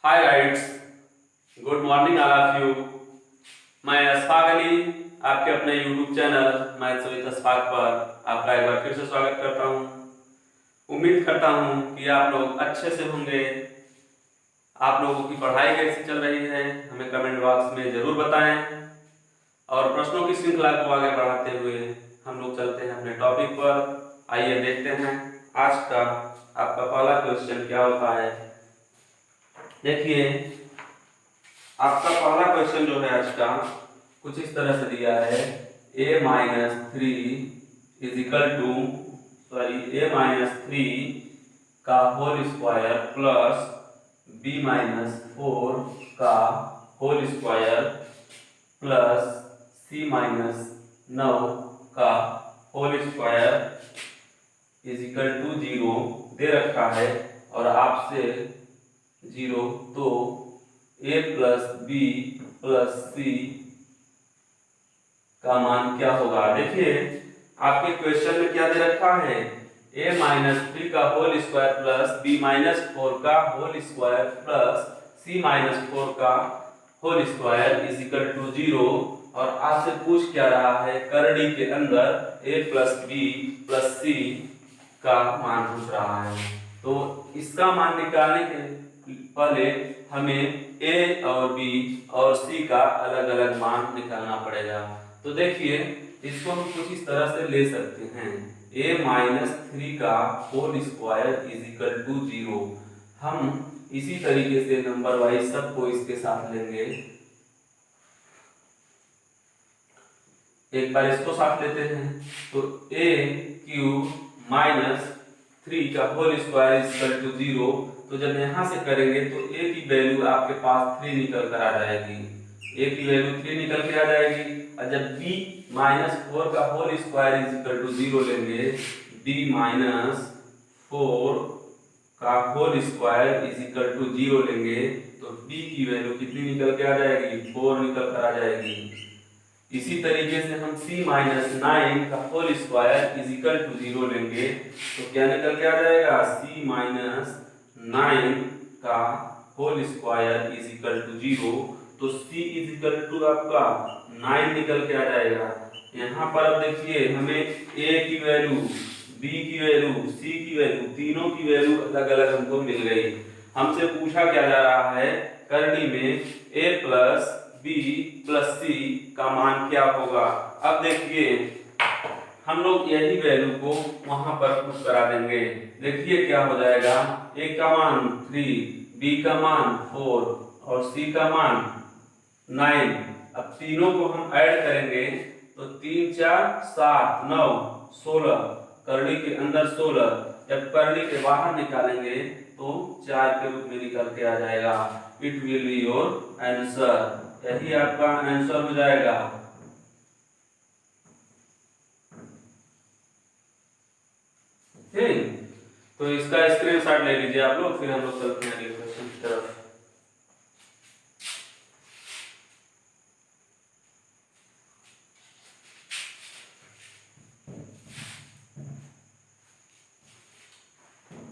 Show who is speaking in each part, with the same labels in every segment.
Speaker 1: Hi guides, good morning all of you. मैं अशफाक अली आपके अपने YouTube channel maths with Ashfaq पर आपका एक बार फिर से स्वागत करता हूं। उम्मीद करता हूं कि आप लोग अच्छे से होंगे। आप लोगों की पढ़ाई कैसी चल रही है हमें कमेंट बॉक्स में जरूर बताएं। और प्रश्नों की श्रृंखला को आगे बढ़ाते हुए हम लोग चलते हैं अपने टॉपिक पर। आइए देखते हैं आज का आपका पहला क्वेश्चन क्या होता है। देखिए, आपका पहला क्वेश्चन जो है आज का कुछ इस तरह से दिया है। a-3 is equal to a-3 का होल स्क्वायर प्लस b-4 का होल स्क्वायर प्लस c-9 का whole square is equal to 0 दे रखा है और आपसे 0 तो a plus b plus c का मान क्या होगा। देखिए, आपके क्वेश्चन में क्या दे रखा है, a-3 का होल स्क्वायर प्लस b-4 का होल स्क्वायर प्लस c-4 का whole square is equal to 0 और आपसे पूछ क्या रहा है, करड़ी के अंदर a plus b plus c का मान पूछ रहा है। तो इसका मान निकालने के पहले हमें a और b और c का अलग अलग मान निकालना पड़ेगा। तो देखिए, इसको हम कुछ इस तरह से ले सकते हैं, a-3 का whole square is equal to 0। हम इसी तरीके से नंबर वाइज सबको इसके साथ लेंगे। एक बार इसको साथ लेते हैं तो a³ - 3 का whole square is equal to 0। तो जब यहां से करेंगे तो a की वैल्यू आपके पास 3 निकल कर आ जाएगी, a की वैल्यू 3 निकल के आ जाएगी। और जब b-4 का whole square is equal to 0 लेंगे, b-4 का whole square is equal to 0 लेंगे तो b की वैल्यू कितनी निकल के आ जाएगी, 4 निकल कर आ जाएगी। इसी तरीके से हम c-9 का whole square is equal to 0 लेंगे तो क्या निकल के आ जाएगा, c-9 का whole square is equal to 0। तो c इज इक्वल टू आपका 9 निकल के आ जाएगा। यहाँ पर अब देखिए, हमें a की वैल्यू, b की वैल्यू, c की वैल्यू, तीनों की वैल्यू अलग अलग हमको मिल गई। हमसे पूछा क्या जा रहा है, करनी में a plus b plus c का मान क्या होगा। अब देखिए, हम लोग यही वैल्यू को वहां पर पुट करा देंगे। देखिए क्या हो जाएगा, a का मान 3, b का मान 4 और c का मान 9। अब तीनों को हम ऐड करेंगे तो 3 4 7 9 16, करड़ी के अंदर 16, जब करड़ी के बाहर निकालेंगे तो 4 के रूप में निकल के आ जाएगा। It will be your answer. यही आपका आंसर हो जाएगा। ठीक, तो इसका स्क्रीनशॉट ले लीजिए आप लोग, फिर हम लोग चलते हैं अगले क्वेश्चन की तरफ।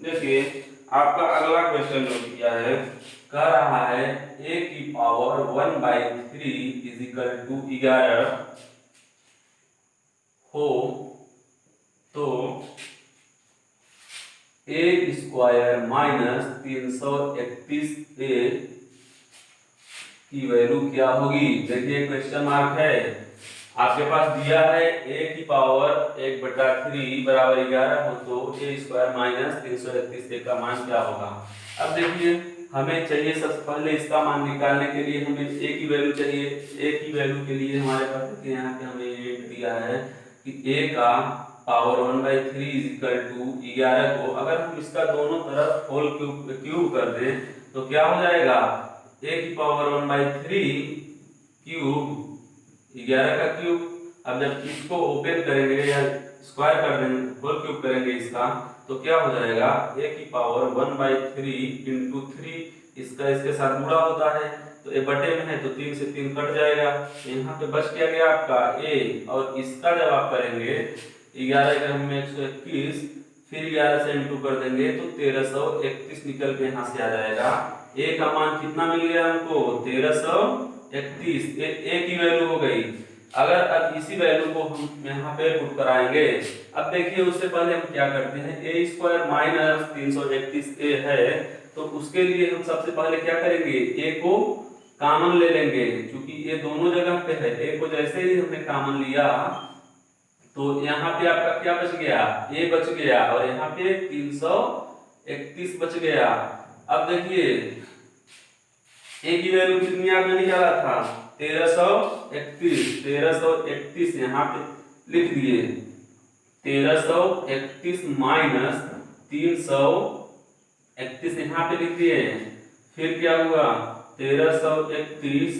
Speaker 1: देखिए, आपका अगला क्वेश्चन जो दिया है, कह रहा है a की पावर 1/3 इज इक्वल टू 11 हो तो a स्क्वायर माइनस 331a की वैल्यू क्या होगी। देखिए, क्वेश्चन मार्क है, आपके पास दिया है a की पावर 1/3 बराबर 11 हो तो a स्क्वायर माइनस 331a का मान क्या होगा। अब देखिए, हमें चाहिए सबसे पहले इसका मान निकालने के लिए हमें a की वैल्यू चाहिए। a की वैल्यू के लिए हमारे पास देखिए यहाँ पे हमें ये दिया है कि a का पावर 1/3 इज इक्वल टू 11 को अगर हम इसका दोनों तरफ होल क्यूब कर दें तो क्या हो जाएगा, a की पावर 1/3 क्यूब 11 का क्यूब। अब जब इसको ओपन करेंगे या स्क्वायर कर देंगे, होल क्यूब करेंगे इसका, तो क्या हो जाएगा, a की पावर 1/3 इंटू 3, इसका इसके साथ गुणा होता है तो ये बटे में है तो 3 से 3 कट जाएगा। यहाँ पे बच क्या गया आपका a, और इसका जब आप करेंगे 11 का में 121, फिर 11 से इंटू कर देंगे तो 1331 निकल के यहाँ से आ जाएगा। ए का मान कितना मिल गया हमको 1331, ए की वैल्यू हो गई। अगर अब इसी वैल्यू को हम यहाँ पे पुट कराएंगे, अब देखिए उससे पहले हम क्या करते हैं, ए स्क्वायर माइनस 331 ए है, तो उसके लिए हम सबसे पहले क्या करेंगे, ए को कॉमन ले लेंगे, क्योंकि ये दोनों जगह पे है। ए को जैसे ही हमने कॉमन लिया तो यहाँ पे आपका क्या बच गया, ए बच गया, और यहाँ पे 331 बच गया। अब देखिए ए की वैल्यू कितनी आपने निकाला था 1331 यहाँ पे लिख दिए, 1331 माइनस 331 यहाँ पे लिख दिए। फिर क्या हुआ 1331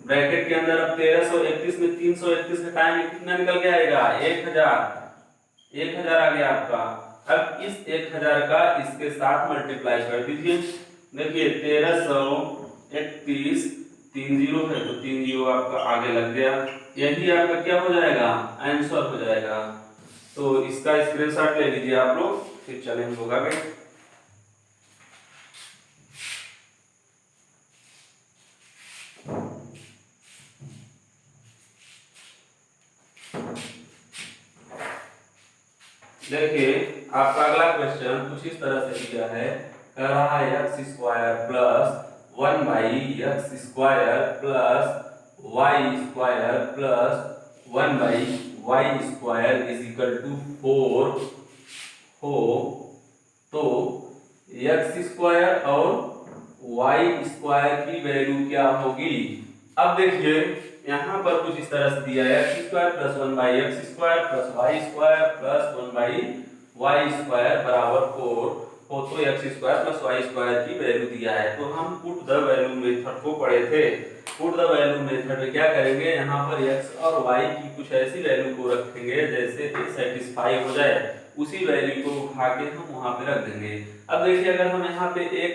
Speaker 1: ब्रैकेट के अंदर, अब 1331 में 331 घटाएंगे कितना निकल के आएगा 1000 आ गया आपका। अब इस 1000 का इसके साथ मल्टीप्लाई कर दीजिए। देखिए 1331 30 है तो 30 आपका आगे लग गया, यही आपका क्या हो जाएगा आंसर हो जाएगा। तो इसका स्क्रीनशॉट ले लीजिए आप लोग, फिर चले हम लोग आगे। देखिए आपका अगला क्वेश्चन कुछ इस तरह से दिया है, कह रहा है x square plus 1 by x square plus y square plus 1 by y square is equal to 4 हो, तो x स्क्वायर और वाई स्क्वायर की वैल्यू क्या होगी। अब देखिए यहाँ पर कुछ इस तरह से दिया है x square plus 1 by x square plus y square plus 1 by y square बराबर 4 हो, तो x square plus y square की वैल्यू दिया है। तो हम पुट द वैल्यू मेथड को पढ़े थे। पुट द वैल्यू मेथड में क्या करेंगे, यहाँ पर x और y की कुछ ऐसी वैल्यू को रखेंगे जैसे सेटिस्फाई हो जाए, उसी वैल्यू को उठा के हम वहां पे रख देंगे। अब देखिए अगर हम यहाँ पे एक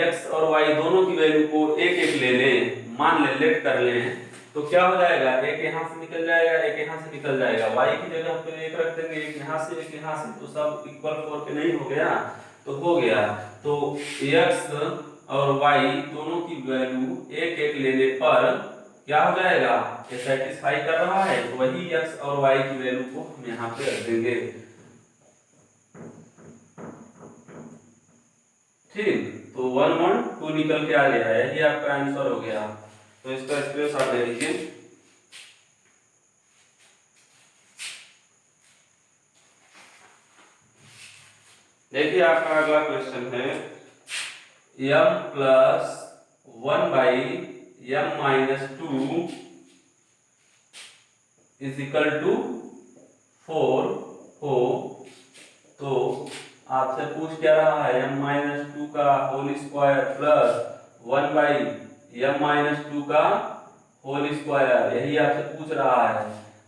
Speaker 1: x और y दोनों की वैल्यू को एक एक ले लें, मान ले लेट कर लें, तो क्या हो जाएगा, एक यहाँ से निकल जाएगा, एक यहाँ से निकल जाएगा, y की जगह पे एक रख देंगे, एक यहाँ से एक यहाँ से, तो सब इक्वल 4 के नहीं हो गया, तो हो गया। तो x और y दोनों की वैल्यू एक एक लेने पर क्या हो जाएगा, ये सेटिस्फाई कर रहा है, तो वही x और y की वैल्यू को हम यहाँ पे रख देंगे। ठीक, तो 1 1 2 निकल के आ गया है, ये आपका आंसर हो गया। तो इसका स्क्रीनशॉट ले लीजिए। देखिए आपका अगला क्वेश्चन है m plus 1 by m minus 2 is equal to 4 हो, तो आपसे पूछ क्या रहा है m माइनस 2 का whole square plus 1 by m minus 2 का होल स्क्वायर, यही आपसे पूछ रहा है।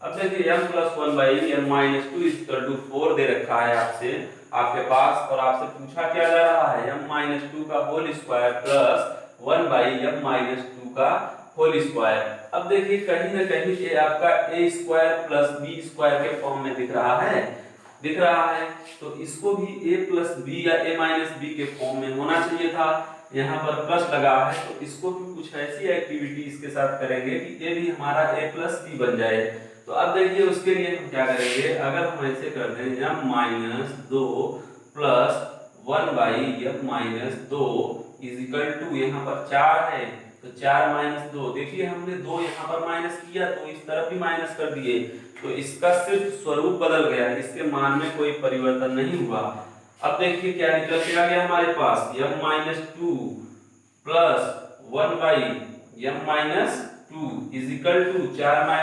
Speaker 1: अब देखिए m plus 1 by m minus 2 is equal to 4 दे रखा है आपसे आपके पास, और आपसे पूछा क्या जा रहा है m माइनस 2 का whole square plus 1 by m minus 2 का होल स्क्वायर। अब देखिए कहीं ना कहीं ये आपका a square plus b square के फॉर्म में दिख रहा है, तो इसको भी a प्लस बी या a माइनस बी के फॉर्म में होना चाहिए था। यहाँ पर प्लस लगा है, तो इसको भी कुछ ऐसी एक्टिविटी इसके साथ करेंगे कि ये भी हमारा a प्लस बी बन जाए। तो अब देखिए उसके लिए हम क्या करेंगे, अगर हम ऐसे कर दें m minus 2 plus 1 by m minus 2 is equal to, यहाँ पर 4 है तो 4 माइनस 2, देखिए हमने 2 यहाँ पर माइनस किया तो इस तरफ भी माइनस कर दिए, तो इसका सिर्फ स्वरूप बदल गया, इसके मान में कोई परिवर्तन नहीं हुआ। अब देखिए क्या निकल के आ गया हमारे पास m minus 2 plus 1 by m minus 2 is equal to 4 में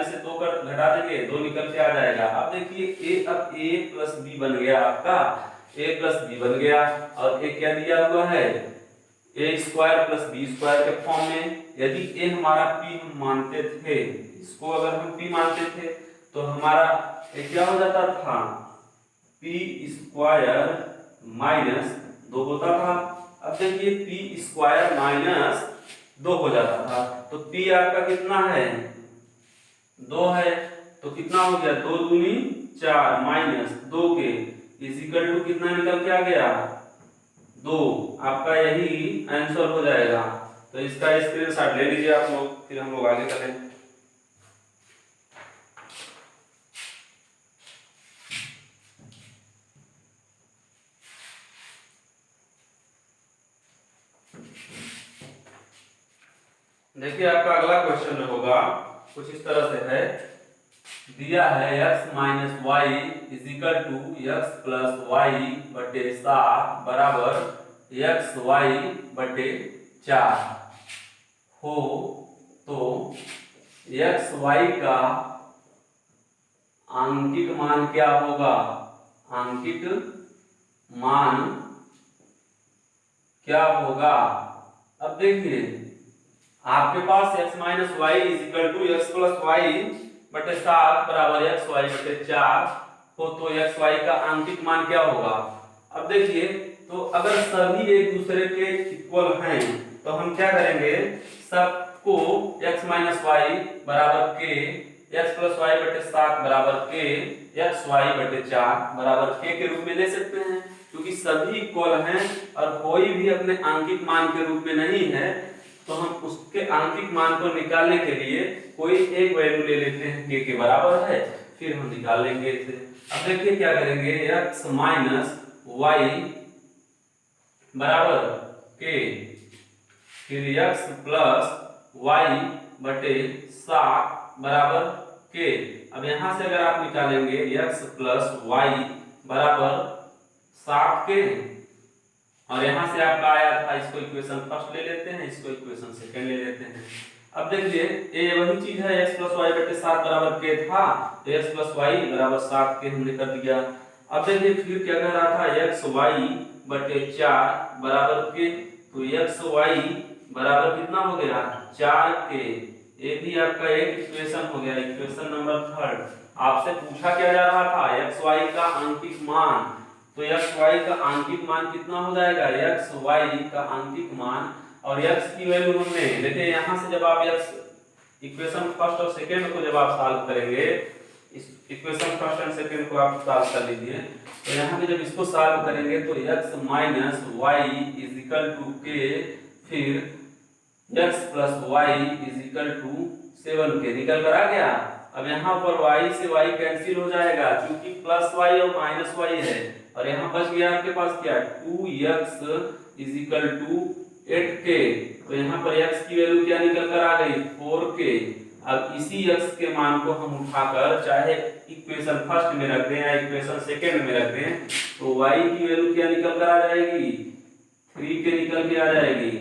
Speaker 1: से 2 कर घटा देंगे 2 निकल के आ जाएगा। अब देखिए अब a प्लस b बन गया आपका, a प्लस b बन गया, और a क्या दिया हुआ है a square plus b square के फॉर्म में। यदि a हमारा p हम मानते थे, इसको अगर हम p मानते थे तो हमारा a क्या हो जाता था p स्क्वायर माइनस 2 होता था। अब देखिए p स्क्वायर माइनस 2 हो जाता था, तो p आपका कितना है 2 है, तो कितना हो गया 2 दूनी 4 माइनस 2 के इज इक्वल टू कितना निकल के आ गया 2। आपका यही आंसर हो जाएगा। तो इसका स्क्रीनशॉट ले लीजिए आप लोग, फिर हम लोग आगे करें। देखिए आपका अगला क्वेश्चन होगा कुछ इस तरह से है, दिया है x minus y is equal to x plus y बटे 7 बराबर एक्स वाई बटे 4 हो तो एक्स वाई का आंकिक मान क्या होगा। आंकिक मान क्या होगा। अब देखिए आपके पास x minus y is equal to x plus y बटे 7 बराबर एक्स वाई बटे 4 हो तो एक्स वाई का आंकिक मान क्या होगा। अब देखिए तो अगर सभी एक दूसरे के इक्वल हैं तो हम क्या करेंगे, सबको x माइनस वाई बराबर के एक्स प्लस वाई बटे 7 बराबर के एक्स वाई बटे 4 बराबर के रूप में ले सकते हैं, क्योंकि सभी इक्वल हैं और कोई भी अपने आंकिक मान के रूप में नहीं है, तो हम उसके आंकिक मान को निकालने के लिए कोई एक वैल्यू ले लेते हैं के बराबर है, फिर हम निकाल लेंगे इसे। अब देखिए क्या करेंगे, x माइनस वाई बराबर के फिर x प्लस वाई बटे 7 बराबर के। अब यहां से अगर आप निकालेंगे x प्लस वाई बराबर 7 के और यहां से आपका आया था, इसको इक्वेशन फर्स्ट ले लेते हैं, इसको इक्वेशन सेकंड ले लेते हैं। अब देखिए ये वही चीज है, x प्लस वाई बटे 7 बराबर के था तो x प्लस वाई बराबर 7 के हमने कर दिया। अब देखिए फिर क्या कह रहा था, x वाई बटे 4 बराबर के, तो x वाई बराबर कितना हो गया 4 के। ये भी आपका एक इक्वेशन हो गया, इक्वेशन नंबर 3। आपसे पूछा क्या जा रहा था, एक्स वाई का आंकिक मान, तो एक्स वाई का आंकिक मान कितना हो जाएगा, एक्स वाई का आंकिक मान और एक्स की वैल्यू हमने देखिए यहां से जब आप एक्स इक्वेशन फर्स्ट और सेकंड को जब आप सॉल्व करेंगे, इस इक्वेशन फर्स्ट एंड सेकंड को आप सॉल्व कर लीजिए, तो यहां पे जब इसको सॉल्व करेंगे तो x minus y is equal to के फिर x plus y is equal to 7 के निकल कर आ गया। अब यहाँ पर y से y कैंसिल हो जाएगा क्योंकि प्लस y और माइनस y है, और यहाँ बच गया आपके पास क्या 2x is equal to 8k, तो यहाँ पर x की वैल्यू क्या निकल कर आ गई 4k। अब इसी x के मान को हम उठाकर चाहे इक्वेशन फर्स्ट में रख दें या इक्वेशन सेकंड में रख दें, तो y की वैल्यू क्या निकल कर आ जाएगी 3k निकल के आ जाएगी।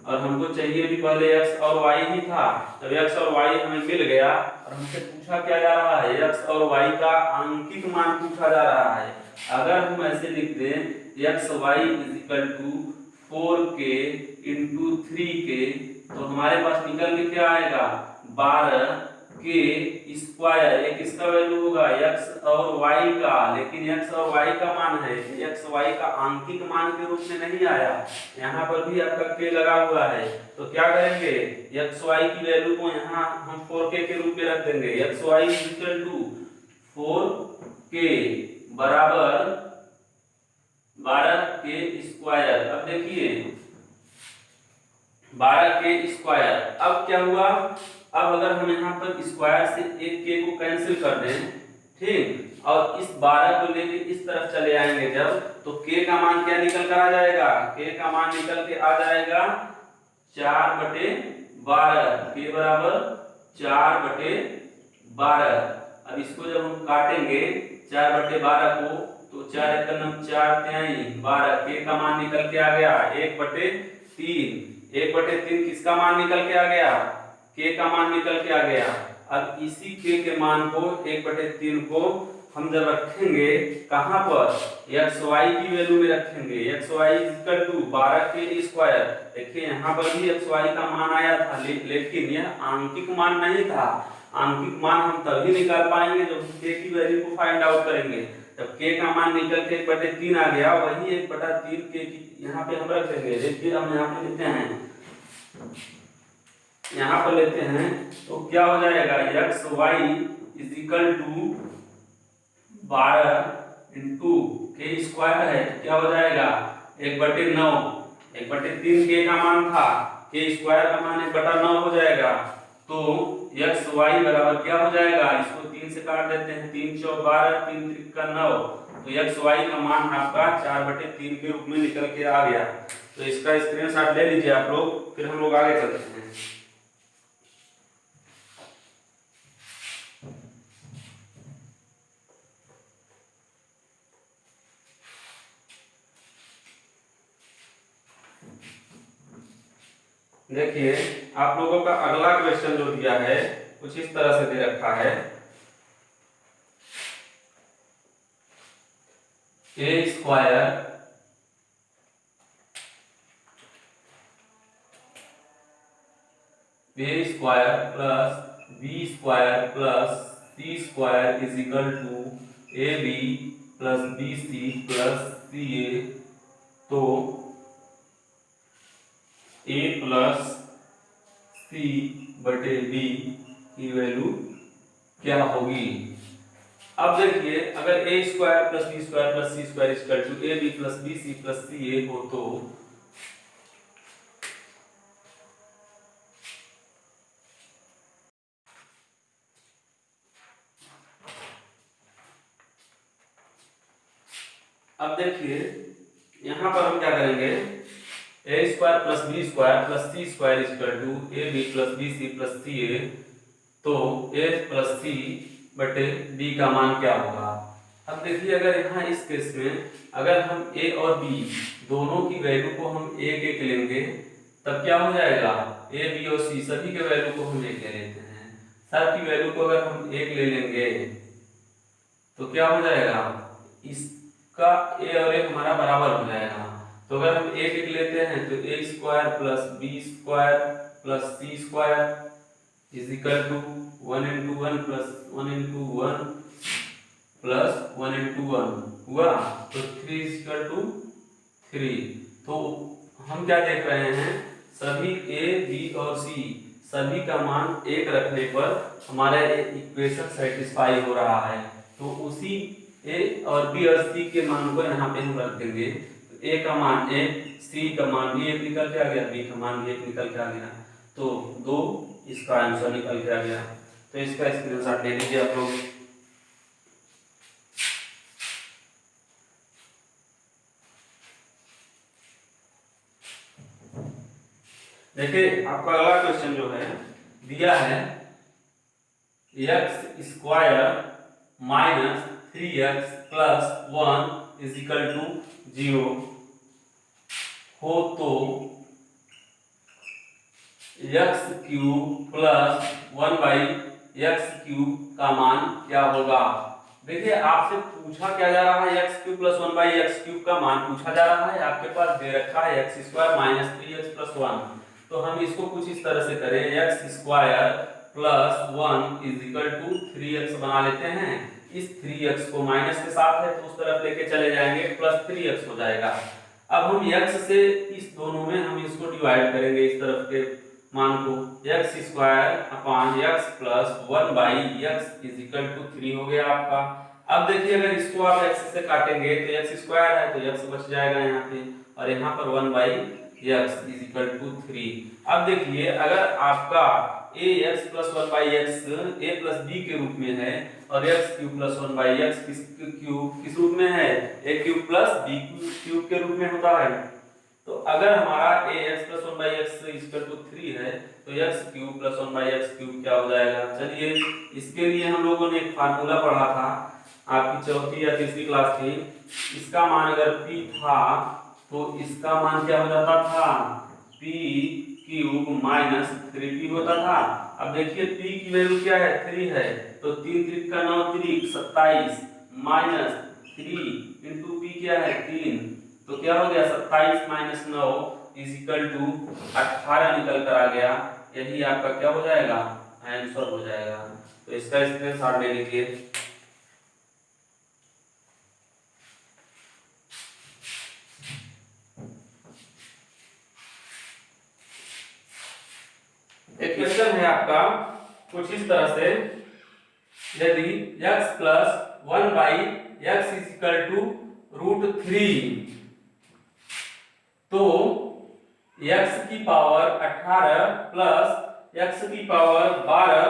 Speaker 1: और हमको चाहिए भी पहले x और y ही था, जब x और y हमें मिल गया और हमसे पूछा क्या जा रहा है, x और y का आंकिक मान पूछा जा रहा है। अगर हम ऐसे लिख दें x y is equal to 4k into 3k, तो हमारे पास निकल के क्या आएगा 12k स्क्वायर। एक इसका वैल्यू होगा x और y का, लेकिन x और y का मान है, x y का आंकिक मान के रूप में नहीं आया, यहाँ पर भी आपका k लगा हुआ है। तो क्या करेंगे, x y की वैल्यू को यहाँ हम 4k के रूप में रख देंगे, x y is equal to 4k बराबर 12k स्क्वायर। अब देखिए 12k स्क्वायर, अब क्या हुआ, अब अगर हम यहाँ पर स्क्वायर से एक k को कैंसिल कर दें, ठीक, और इस 12 को लेके इस तरफ चले आएंगे जब, तो k का मान क्या निकल कर आ जाएगा, k का मान निकल के आ जाएगा 4/12, k बराबर 4/12। अब इसको जब हम काटेंगे 4/12 को, तो 4 एकम 4 12, k का मान निकल के आ गया 1/3, 1/3 किसका मान निकल के आ गया, k का मान निकल के आ गया। अब इसी k के मान को 1/3 को हम जब रखेंगे कहां पर, x y की वैल्यू में रखेंगे, x y is equal to 12k square. देखिए यहाँ पर भी x y का मान आया था, लेकिन यह आंकिक मान नहीं था। आंकिक मान हम तभी निकाल पाएंगे जब हम k की वैल्यू को फाइंड आउट करेंगे। जब k का मान निकल के 1/3 आ गया, वही 1/3 k यहाँ पे हम रख देंगे। देखिए हम यहाँ पे लेते हैं, यहाँ पर लेते हैं, तो क्या हो जाएगा x y is equal to 12 into k square है, क्या हो जाएगा 1/9, 1/3 के का मान था, के स्क्वायर का मान 1/9 हो जाएगा। तो एक्स वाई बराबर क्या हो जाएगा, इसको 3 से काट देते हैं, 3 चौक 12, 3 त्रिक 9, तो एक्स वाई का मान आपका 4/3 के रूप में निकल के आ गया। तो इसका स्क्रीनशॉट ले लीजिए आप लोग, फिर हम लोग आगे चलते हैं। देखिए आप लोगों का अगला क्वेश्चन जो दिया है कुछ इस तरह से दे रखा है, A square plus B square plus C square is equal to A B plus B C plus C A. तो ए प्लस सी बटे बी की वैल्यू क्या होगी। अब देखिए अगर A square plus B square plus C square is equal to A B plus B C plus C A हो, तो अब देखिए यहां पर हम क्या करेंगे, A square plus B square plus C square is equal to A B plus B C plus C A. तो ए प्लस सी बटे बी का मान क्या होगा। अब देखिए अगर यहाँ इस केस में अगर हम ए और बी दोनों की वैल्यू को हम एक एक लेंगे तब क्या हो जाएगा, ए बी और सी सभी के वैल्यू को हम एक ले लेते हैं, सब की वैल्यू को अगर हम एक ले लेंगे तो क्या हो जाएगा, इसका ए और ए हमारा बराबर हो जाएगा। तो अगर हम एक एक लेते हैं तो A square plus B square plus C square is equal to 1 into 1 plus 1 into 1 plus 1 into 1 हुआ, तो 3 इज इक्वल टू 3। तो हम क्या देख रहे हैं, सभी ए बी और सी सभी का मान एक रखने पर हमारा इक्वेशन सेटिस्फाई हो रहा है। तो उसी ए और बी और सी के मान को यहाँ पे हम रख देंगे। ए का मान एक, सी का मान भी एक निकल के आ गया, बी का मान भी एक निकल के आ गया, तो 2 इसका आंसर निकल के आ गया। तो इसका स्क्रीनशॉट ले लीजिए आप लोग। देखिए आपका अगला क्वेश्चन जो है दिया है x square minus 3x plus 1 is equal to 0 हो, तो एक्स क्यूब प्लस 1/x³ का मान क्या होगा। देखिए आपसे पूछा क्या जा रहा है, एक्स क्यूब प्लस 1/x³ का मान पूछा जा रहा है, आपके पास दे रखा है x square minus 3x plus 1। तो हम इसको कुछ इस तरह से करें, x square plus 1 is equal to 3x बना लेते हैं। इस 3x को माइनस के साथ है तो उस तरफ लेके चले जाएंगे, प्लस 3x हो जाएगा। अब हम x से इस दोनों में हम इसको डिवाइड करेंगे, इस तरफ के मान को, x square upon x plus 1/x is equal to 3 हो गया आपका। अब देखिए अगर इसको आप x से काटेंगे तो x स्क्वायर है तो x बच जाएगा यहाँ पे, और यहाँ पर 1/x इज इक्वल टू 3। अब देखिए अगर आपका ax plus 1/x a plus b के रूप में है और x क्यूब प्लस 1/x किस रूप में है, a cube plus b cube के रूप में होता है। तो अगर हमारा ax plus 1/x equal to 3 है तो x क्यूब प्लस 1/x³ क्या हो जाएगा। चलिए इसके लिए हम लोगों ने एक फार्मूला पढ़ा था आपकी चौथी या तीसरी क्लास की, इसका मान अगर p था तो इसका मान क्या हो जाता था, p³ माइनस 3p होता था। अब देखिए p की वैल्यू क्या है, 3 है, तो 3 त्रिक का 9 त्रिक 27 माइनस 3 इंटू p क्या है 3, तो क्या हो गया 27 माइनस 9 इज इक्वल टू 18 निकल कर आ गया। यही आपका क्या हो जाएगा, आंसर हो जाएगा। तो इसका स्क्रीनशॉट ले लीजिए। एक क्वेश्चन है आपका कुछ इस तरह से, यदि x plus 1/x is equal to √3 तो x की पावर 18 प्लस x की पावर 12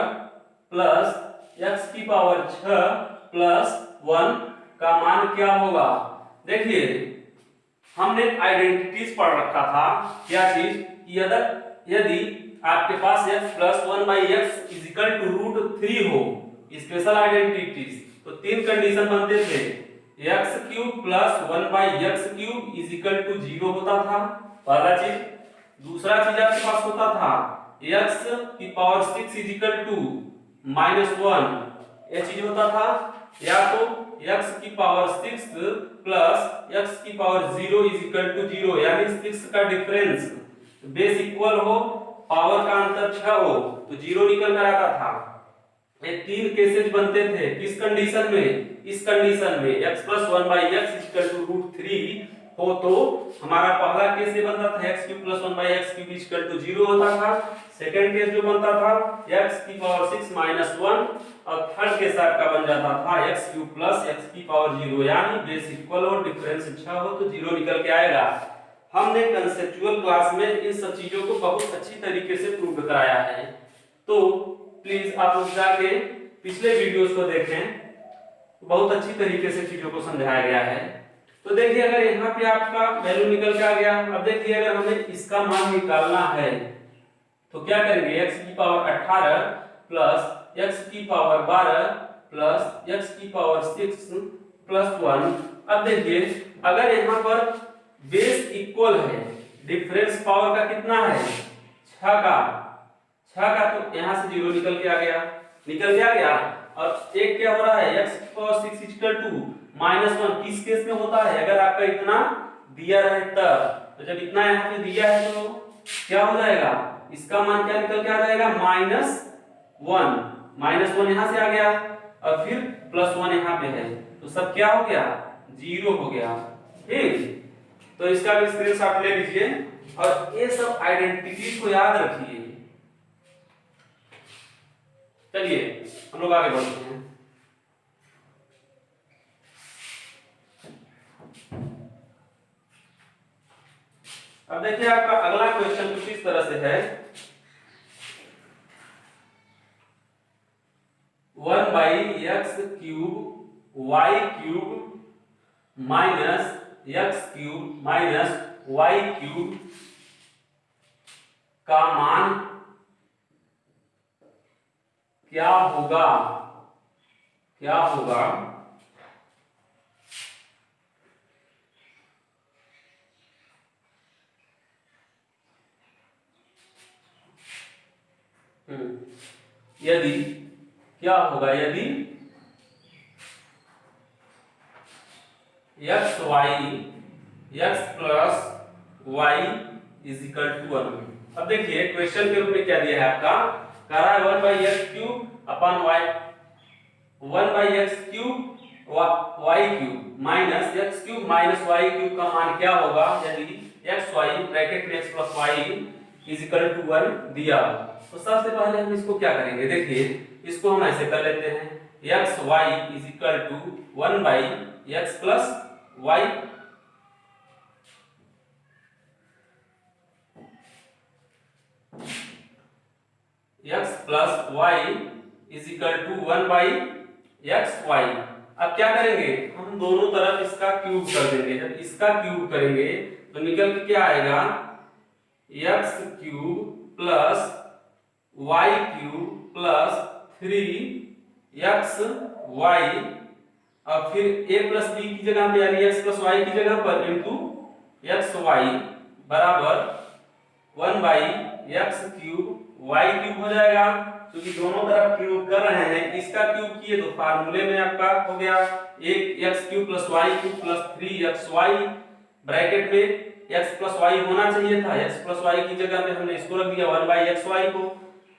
Speaker 1: प्लस x की पावर 6 प्लस 1 का मान क्या होगा। देखिए हमने आइडेंटिटीज पढ़ रखा था, क्या चीज कि यदि आपके पास x plus 1/x is equal to root 3 हो, स्पेशल आइडेंटिटीज, तो तीन कंडीशन बनते थे। x cube plus 1/x cube is equal to 0 होता था, पहला चीज। दूसरा चीज आपके पास होता था x की पावर 6 इज इक्वल टू -1, ये चीज होता था। या तो x की पावर 6 प्लस x की पावर 0 इज इक्वल टू 0, यानी 6 का डिफरेंस बेस इक्वल हो, पावर का अंतर 6 हो तो 0 निकल कर आता था। ये तीन केसेस बनते थे, किस कंडीशन में, इस कंडीशन में x plus 1/x is equal to root 3 हो तो हमारा पहला केस ये बनता था x cube plus 1/x cube is equal to 0 होता था। सेकंड केस जो बनता था x की पावर 6 माइनस 1, और थर्ड केस आपका बन जाता था x क्यूब प्लस x की पावर 0, यानी बेस इक्वल हो, डिफरेंस 6 हो तो 0 निकल के आएगा। हमने कंसेप्चुअल क्लास में इन सब चीजों को बहुत अच्छी तरीके से प्रूव कराया है, तो प्लीज आप लोग जाके पिछले वीडियोस को देखें, बहुत अच्छी तरीके से चीजों को समझाया गया है। तो देखिए अगर यहाँ पे आपका वैल्यू निकल के आ गया, अब देखिए अगर हमें इसका मान निकालना है तो क्या करेंगे, x की पावर 18 प्लस x की पावर 12 प्लस x की पावर 6 प्लस 1। अब देखिए अगर यहाँ पर बेस इक्वल है, डिफरेंस पावर का कितना है, 6 का, तो यहाँ से 0 निकल के आ गया। और एक क्या हो रहा है, x की पावर 6 इज इक्वल टू -1, किस केस में होता है, अगर आपका इतना दिया रहे तब, तो जब इतना यहाँ पे दिया है तो क्या हो जाएगा, इसका मान क्या निकल के आ जाएगा, -1 यहाँ से आ गया और फिर +1 यहाँ पे है, तो सब क्या हो गया, 0 हो गया। ठीक, तो इसका भी स्क्रीनशॉट ले लीजिए और ये सब आइडेंटिटीज को याद रखिए। चलिए हम लोग आगे बढ़ते हैं। अब देखिए आपका अगला क्वेश्चन कुछ इस तरह से है, 1/x cube y cube minus x cube minus y cube का मान क्या होगा, यदि क्या होगा, यदि x plus y is equal to 1। अब देखिए क्वेश्चन के रूप में क्या दिया है आपका, कह रहा है 1/x cube upon y, 1/x cube y cube minus x cube minus y cube का मान क्या होगा यदि xy ब्रैकेट में x plus y is equal to 1 दिया। तो सबसे पहले हम इसको क्या करेंगे, देखिए इसको हम ऐसे कर लेते हैं, xy is equal to 1/x plus y, x plus y is equal to 1/xy। अब क्या करेंगे, हम दोनों तरफ इसका क्यूब कर देंगे। जब इसका क्यूब करेंगे तो निकल के क्या आएगा, x cube plus y cube plus 3xy, और फिर a प्लस b की जगह पे यानी x प्लस y की जगह पर इंटू xy बराबर 1/x क्यूब y क्यूब हो जाएगा। क्योंकि दोनों तरफ क्यूब कर रहे हैं, इसका क्यूब किए तो फार्मूले में आपका हो गया एक x cube plus y cube plus 3xy, bracket में x प्लस y होना चाहिए था, x प्लस y की जगह पे हमने इसको रख दिया 1/xy को,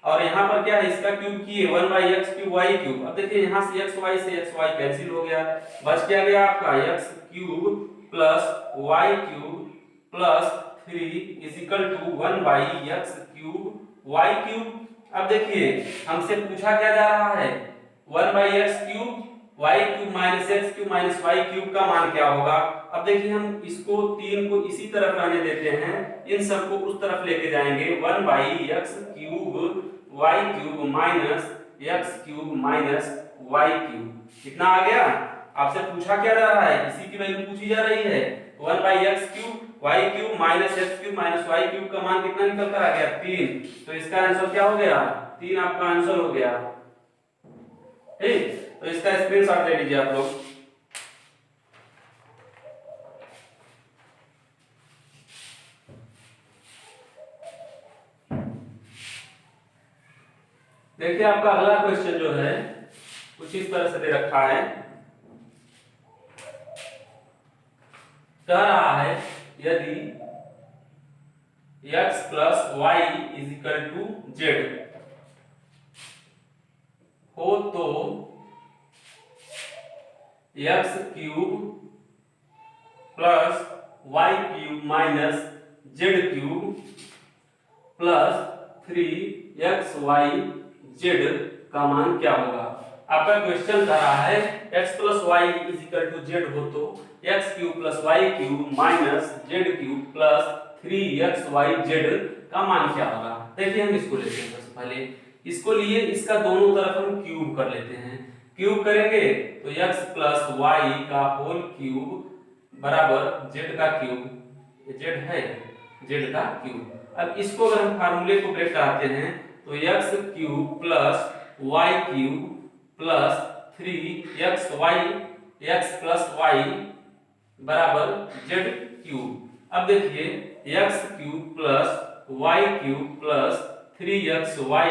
Speaker 1: और यहाँ पर क्या है, इसका क्यूब किए 1/x क्यूब y क्यूब। अब देखिए यहाँ से xy से xy कैंसिल हो गया, बच क्या गया आपका x cube plus y cube plus 3 is equal to 1/x cube y cube. अब देखिए हमसे पूछा क्या जा रहा है, 1/x cube y cube minus x cube minus y cube का मान क्या होगा। अब देखिए हम इसको 3 को इसी तरफ रहने देते हैं, इन सबको उस तरफ लेके जाएंगे। 1/x³ y³ minus x³ minus y³ कितना आ गया? आपसे पूछा क्या जा रहा है, इसी की वैल्यू पूछी जा रही है। 1/x³ y³ minus x³ minus y³ का मान कितना निकल कर आ गया? 3। तो इसका आंसर क्या हो गया? 3 आपका आंसर हो गया। ठीक, तो इसका स्क्रीनशॉट ले लीजिए आप लोग। देखिए आपका अगला क्वेश्चन जो है कुछ इस तरह से दे रखा है, कह रहा है यदि x plus y is equal to z हो तो x³ plus y³ minus z³ plus 3xy z का मान क्या होगा? आपका क्वेश्चन कर रहा है x plus y is equal to z हो तो x³ plus y³ minus z³ plus 3xyz का मान क्या होगा? देखिए हम इसको लेते हैं। सबसे पहले इसको लिए इसका दोनों तरफ हम क्यूब कर लेते हैं। क्यूब करेंगे तो x प्लस वाई का होल क्यूब बराबर z का क्यूब, z है z का क्यूब। अब इसको अगर हम फार्मूले को ब्रेक कराते हैं तो x³ plus y³ plus 3xy x plus y बराबर z³। अब देखिए x³ plus y³ plus 3xy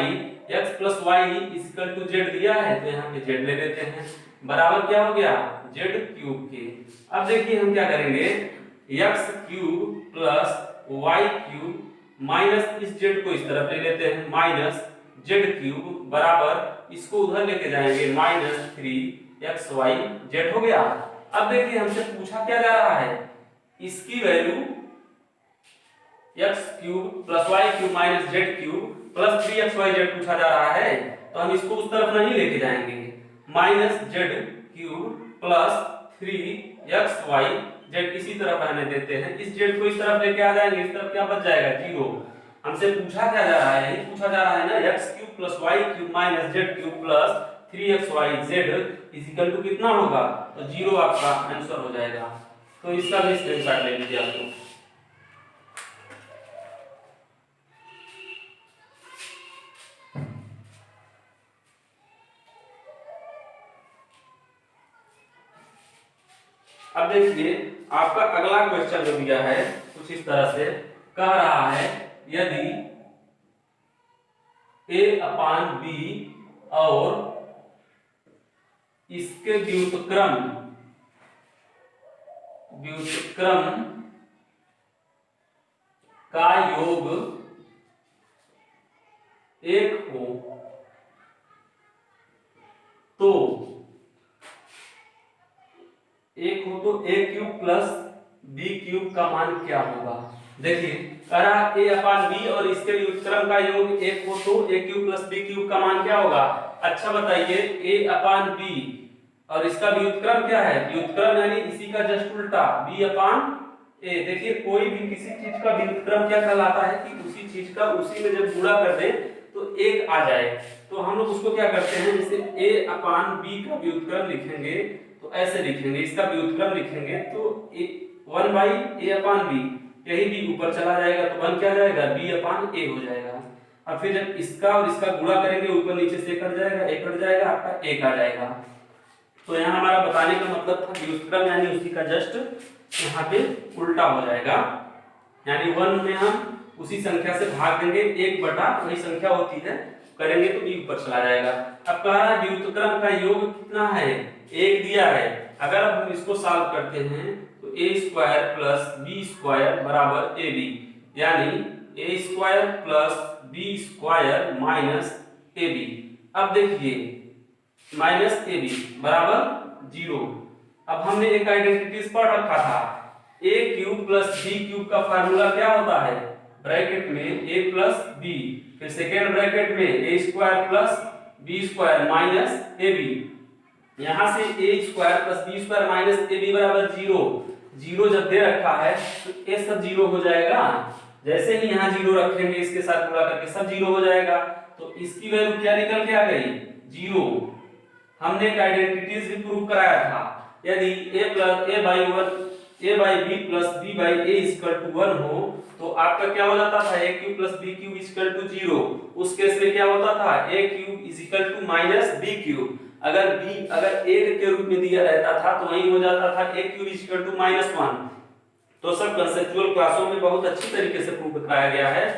Speaker 1: x plus y is equal to z दिया है, तो यहाँ पे z ले लेते हैं, बराबर क्या हो गया? z³ के। अब देखिए हम क्या करेंगे, x³ प्लस y³ माइनस इस z को इस तरफ ले लेते हैं, माइनस z³ बराबर इसको उधर लेके जाएंगे, माइनस 3xyz हो गया। अब देखिए हमसे पूछा क्या जा रहा है, इसकी value x³ plus y³ minus z³ plus 3xyz पूछा जा रहा है, तो हम इसको उस तरफ नहीं लेके जाएंगे, माइनस z³ प्लस 3xyz इसी तरफ रहने देते हैं, इस z को इस तरफ लेके आ जाएंगे, इस तरफ क्या बच जाएगा? 0। हमसे पूछा क्या जा रहा है, यही पूछा जा रहा है ना, x³ plus y³ minus z³ plus 3xyz is equal to कितना होगा? तो 0 आपका आंसर हो जाएगा। तो इसका भी स्क्रीनशॉट ले लीजिए आप लोग। अब देखिए आपका अगला क्वेश्चन जो दिया है कुछ इस तरह से कह रहा है, यदि a/b और इसके व्युत्क्रम का योग 1 हो तो a³ प्लस b³ का मान क्या होगा? देखिए a/b और इसके व्युत्क्रम का योग 1 हो तो a³ प्लस b³ का मान क्या होगा? अच्छा बताइए, a/b और इसका व्युत्क्रम क्या है? व्युत्क्रम यानी इसी का जस्ट उल्टा b/a। देखिए कोई भी किसी चीज का व्युत्क्रम क्या कहलाता है कि उसी चीज का उसी में जब गुणा कर दें तो 1 आ जाए, तो हम लोग उसको क्या करते हैं, जैसे a/b का व्युत्क्रम लिखेंगे तो ऐसे लिखेंगे, इसका व्युत्क्रम लिखेंगे तो 1/a/b, यही b ऊपर चला जाएगा तो बन क्या जाएगा? b/a हो जाएगा। अब फिर जब इसका और इसका गुणा करेंगे ऊपर नीचे से कट जाएगा, 1 कट जाएगा, आपका 1 आ जाएगा। तो यहाँ हमारा बताने का मतलब था व्युत्क्रम यानी उसी का जस्ट यहाँ पे उल्टा हो जाएगा, यानी 1 में हम उसी संख्या से भाग देंगे, 1 बटा वही संख्या होती है, करेंगे तो b ऊपर चला जाएगा। अब कह रहा है व्युत्क्रम का योग कितना है? 1 दिया है। अगर अब हम इसको सॉल्व करते हैं तो a² प्लस b² बराबर ab, यानी a² plus b² minus ab। अब देखिए माइनस ab बराबर 0। अब हमने एक आइडेंटिटीज पढ़ रखा था, a³ प्लस b³ का फार्मूला क्या होता है? ब्रैकेट में a प्लस b, फिर सेकेंड ब्रैकेट में a² plus b² minus ab। यहां से a² plus b² minus ab बराबर 0। जीरो जब दे रखा है तो ये सब जीरो हो जाएगा। जैसे ही यहाँ जीरो रखेंगे इसके साथ गुणा करके सब जीरो हो जाएगा। तो इसकी वैल्यू क्या निकल के आ गई? जीरो। हमने एक आइडेंटिटीज भी प्रूव कराया था। यदि a by b plus b by a equal to 1 हो तो आपका क्या हो जाता था? a cube plus b cube equal to 0। उस केस में क्या होता था? a cube is equal to minus b cube. अगर 1 के रूप में दिया रहता था तो वही हो जाता था a cube is equal to minus 1। तो सब कंसेप्चुअल क्लासों में बहुत अच्छी तरीके से प्रूव कराया गया है,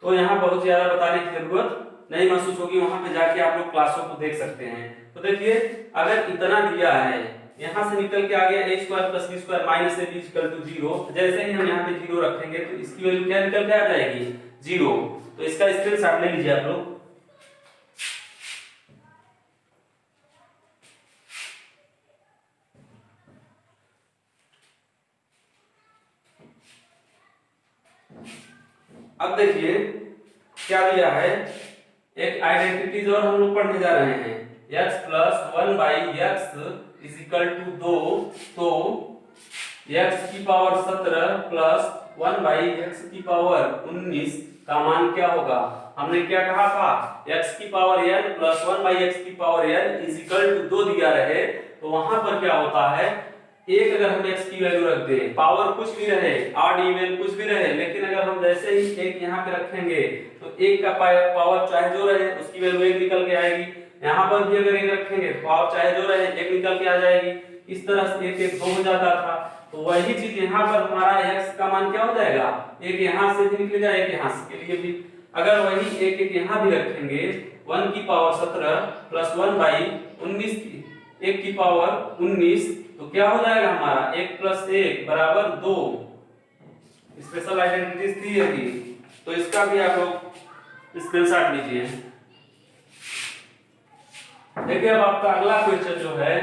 Speaker 1: तो यहाँ बहुत ज्यादा बताने की जरूरत नहीं महसूस होगी। वहां पे जाके आप लोग क्लासों को देख सकते हैं। तो देखिए अगर इतना दिया है, यहाँ से निकल के आ गया a square plus b square minus ab equal to 0। जैसे ही हम यहाँ पे 0 रखेंगे तो इसकी वैल्यू क्या निकल के आ जाएगी? 0। तो इसका स्क्रीनशॉट ले लीजिए आप लोग। अब देखिए क्या दिया है, एक आइडेंटिटीज और हम लोग पढ़ने जा रहे हैं। x plus 1 by x is equal to 2। तो x की पावर 17 प्लस 1 बाई एक्स की पावर 19 का मान क्या होगा? हमने क्या कहा था? x की power n plus 1 by x की power n is equal to 2 दिया रहे तो वहां पर क्या होता है? एक अगर हम x की वैल्यू रख दें, पावर कुछ भी रहे, ऑड इवन कुछ भी रहे, लेकिन अगर हम जैसे ही एक यहाँ पे रखेंगे तो एक का पावर चाहे जो रहे उसकी वैल्यू एक निकल के आएगी। यहाँ पर भी अगर एक रखेंगे तो पावर चाहे जो रहे एक निकल के आ जाएगी। इस तरह से एक एक दो हो जाता था। तो वही चीज यहाँ पर हमारा x का मान क्या हो जाएगा? एक यहाँ से भी निकलेगा, एक यहाँ से के लिए भी। अगर वही एक एक यहाँ भी रखेंगे 1 की पावर 17 प्लस 1 बाई 19 1 की पावर 19 तो क्या हो जाएगा हमारा? 1 प्लस 1 बराबर 2। स्पेशल आइडेंटिटीज थी यही, तो इसका भी आप लोग स्क्रीनशॉट लीजिए। देखिए अब आपका अगला क्वेश्चन जो है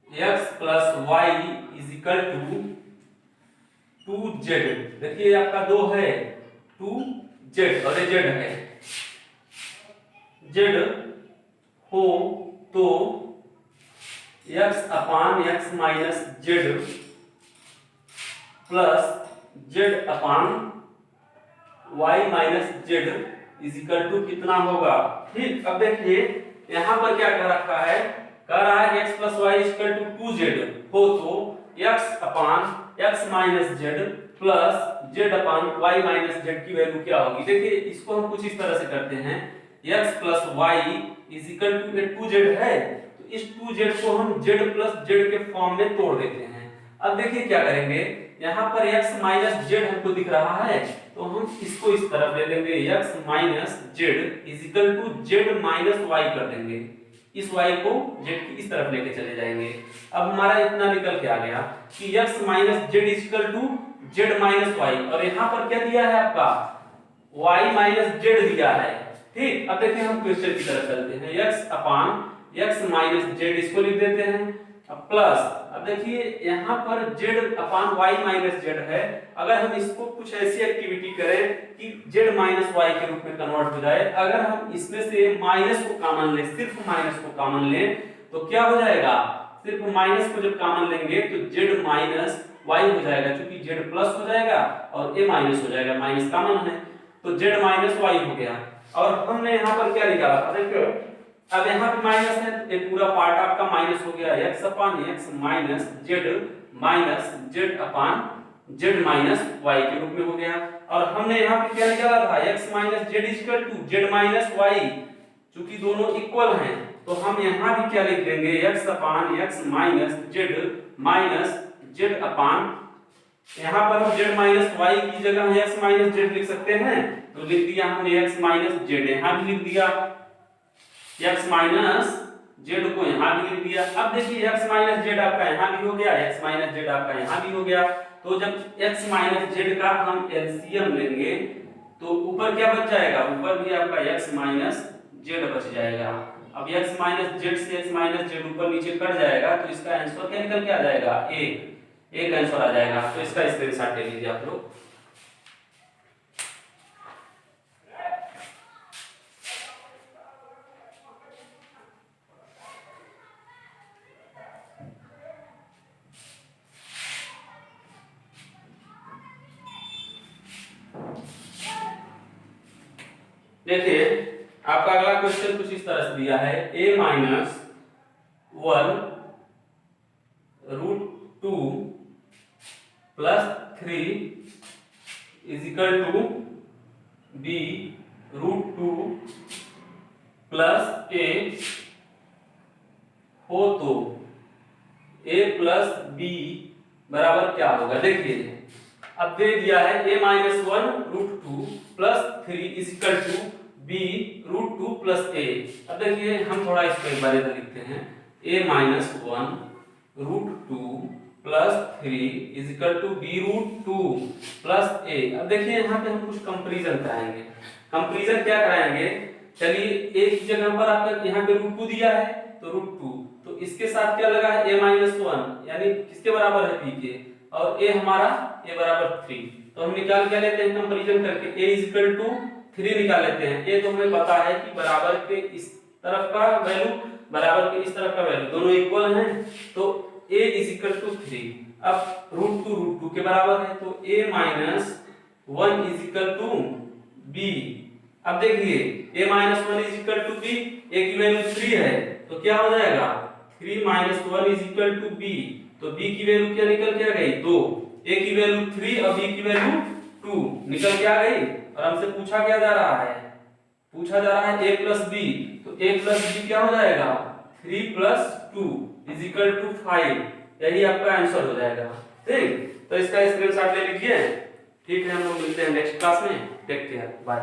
Speaker 1: x plus y is equal to 2z। देखिए आपका 2 है 2z और ये z है। z हो तो x upon x minus z plus z upon y minus z is equal to कितना होगा? ठीक। अब देखिए यहाँ पर क्या कर रखा है? कह रहा है x plus y equal to 2z हो तो x upon x minus z plus z upon y minus z की वैल्यू क्या होगी? देखिए इसको हम कुछ इस तरह से करते हैं, x plus y is equal to 2z है तो इस 2z को हम z प्लस z के फॉर्म में तोड़ देते हैं। अब देखिए क्या करेंगे, यहाँ पर x माइनस z हमको दिख रहा है तो हम इसको इस तरफ ले लेंगे, x minus z is equal to z minus y कर देंगे। इस y को z की इस तरफ लेके चले जाएंगे। अब हमारा इतना निकल के आ गया कि x minus z is equal to z minus y और यहाँ पर क्या दिया है आपका? y माइनस z दिया है। ठीक। अब देखिए हम क्वेश्चन की तरफ चलते हैं, x upon x minus z इसको लिख देते हैं। अब प्लस, अब देखिए यहाँ पर z upon y minus z है। अगर हम इसको कुछ ऐसी एक्टिविटी करें कि z माइनस y के रूप में कन्वर्ट हो जाए, अगर हम इसमें से माइनस को कॉमन लें, सिर्फ माइनस को कॉमन लें तो क्या हो जाएगा? सिर्फ माइनस को जब कॉमन लेंगे तो z माइनस y हो जाएगा, क्योंकि z प्लस हो जाएगा और a माइनस हो जाएगा, माइनस कॉमन है तो z माइनस y हो गया। और हमने यहाँ पर क्या निकाला था? देखो अब यहाँ पे माइनस है तो ये पूरा पार्ट आपका माइनस हो गया, x upon x minus z अपान z माइनस y के रूप में हो गया। और हमने यहाँ पे क्या निकाला था? x minus z equal to z minus y। चूंकि दोनों इक्वल हैं तो हम यहाँ भी क्या लिख देंगे? x upon x minus z अपान, यहाँ पर हम z माइनस y की जगह x माइनस z लिख सकते हैं तो लिख दिया हमने x माइनस z, यहाँ भी लिख दिया x माइनस z को यहाँ भी लिख दिया। अब देखिए x माइनस z आपका यहाँ भी हो गया, x माइनस z आपका यहाँ भी हो गया। तो जब x माइनस z का हम एलसीएम लेंगे तो ऊपर क्या बच जाएगा? ऊपर भी आपका x माइनस z बच जाएगा। अब x माइनस z से x माइनस z ऊपर नीचे कट जाएगा तो इसका आंसर क्या निकल के आ जाएगा? एक आंसर आ जाएगा। तो इसका स्क्रीनशॉट ले लीजिए आप लोग। देखिए आपका अगला क्वेश्चन कुछ इस तरह से दिया है, a minus 1√2 plus 3 is equal to b√2 plus a हो तो a प्लस b बराबर क्या होगा। देखिए अब दे दिया है a minus 1√2 plus 3 is equal to b√2 plus a। अब देखिए हम थोड़ा इसको एक बार इधर लिखते हैं, a minus 1√2 plus 3 is equal to b√2 plus a। अब देखिए यहाँ पे हम कुछ कंपैरिजन कराएंगे। कंपैरिजन क्या कराएंगे, चलिए a की जगह पर आपका यहाँ पे √2 दिया है तो √2, तो इसके साथ क्या लगा है a माइनस 1 यानी किसके बराबर है b के, और a हमारा a बराबर 3। तो हम निकाल क्या लेते हैं कंपैरिजन करके, a इज इक्वल टू 3 निकाल लेते हैं। a तो हमें पता है कि बराबर के इस तरफ का वैल्यू बराबर के इस तरफ का वैल्यू दोनों इक्वल हैं, तो a इज इक्वल टू 3। अब √2 के बराबर है तो a minus 1 is equal to b। अब देखिए a minus 1 is equal to b, a की वैल्यू 3 है तो क्या हो जाएगा 3 minus 1 is equal to b, तो b की वैल्यू क्या निकल के आ गई 2, a की वैल्यू 3 और b की वैल्यू 2 निकल के आ गई। और हमसे पूछा क्या जा रहा है, पूछा जा रहा है a प्लस b, तो a प्लस b क्या हो जाएगा 3 प्लस 2 इज इक्वल टू 5। यही आपका आंसर हो जाएगा। ठीक, तो इसका स्क्रीनशॉट ले लीजिए। ठीक है, हम लोग मिलते हैं नेक्स्ट क्लास में। Take care, bye.